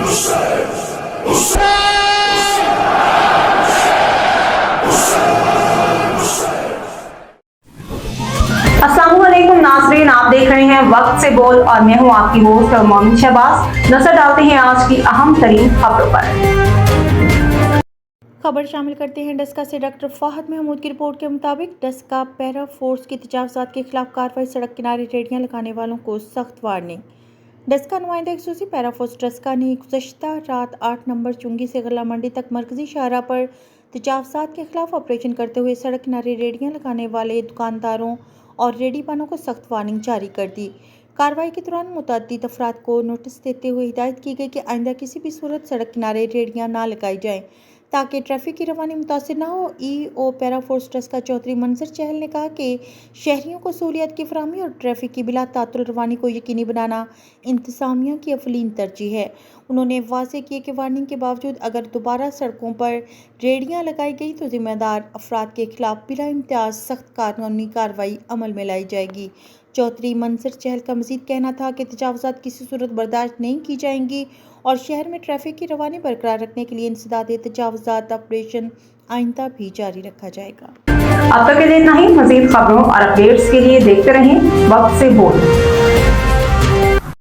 अस्सलामुअलैकुम नाज़रीन, आप देख रहे हैं वक्त से बोल और मैं हूं आपकी होस्ट और मोमिन शहबाज। नजर डालते हैं आज की अहम तरीन खबरों पर। खबर शामिल करते हैं डस्का से। डॉक्टर फाहद महमूद की रिपोर्ट के मुताबिक डस्का पैरा फोर्स की तजावुज़ात के खिलाफ कार्रवाई, सड़क किनारे रेडियां लगाने वालों को सख्त वार्निंग। डस्का नुमाइंदा एक्सूसी पैरा फोर्स डस्का ने गुज़श्ता रात 8 नंबर चुंगी से गल्ला मंडी तक मरकजी शाहरा पर तजावुज़ात के खिलाफ ऑपरेशन करते हुए सड़क किनारे रेडियां लगाने वाले दुकानदारों और रेडी वालों को सख्त वार्निंग जारी कर दी। कार्रवाई के दौरान मुतअद्दिद अफराद को नोटिस देते हुए हिदायत की गई कि आइंदा किसी भी सूरत सड़क किनारे रेडियां ना लगाई जाएं ताकि ट्रैफिक की रवानी मुतासिर ना हो। ई.ओ. पैरा फोर्स डस्का चौधरी मंजर चहल ने कहा कि शहरियों को सहूलियत की फराहमी और ट्रैफिक की बिला तातुल रवानी को यकीनी बनाना इंतज़ामिया की अवलीन तरजीह है। उन्होंने वाज़ेह किया कि वार्निंग के बावजूद अगर दोबारा सड़कों पर रेडियां लगाई गई तो जिम्मेदार अफराद के खिलाफ बिला इम्तियाज सख्त कानूनी कार्रवाई अमल में लाई जाएगी। चौधरी मंजर चहल का मजीद कहना था कि तजावुज़ात किसी सूरत बर्दाश्त नहीं की जाएंगी और शहर में ट्रैफिक की रवानी बरकरार रखने के लिए इंसदाद तजावुज़ात ऑपरेशन आइंदा भी जारी रखा जाएगा। अब तक के लिए इतना ही। मजीद खबरों और अपडेट्स के लिए देखते रहें वक्त से बोल।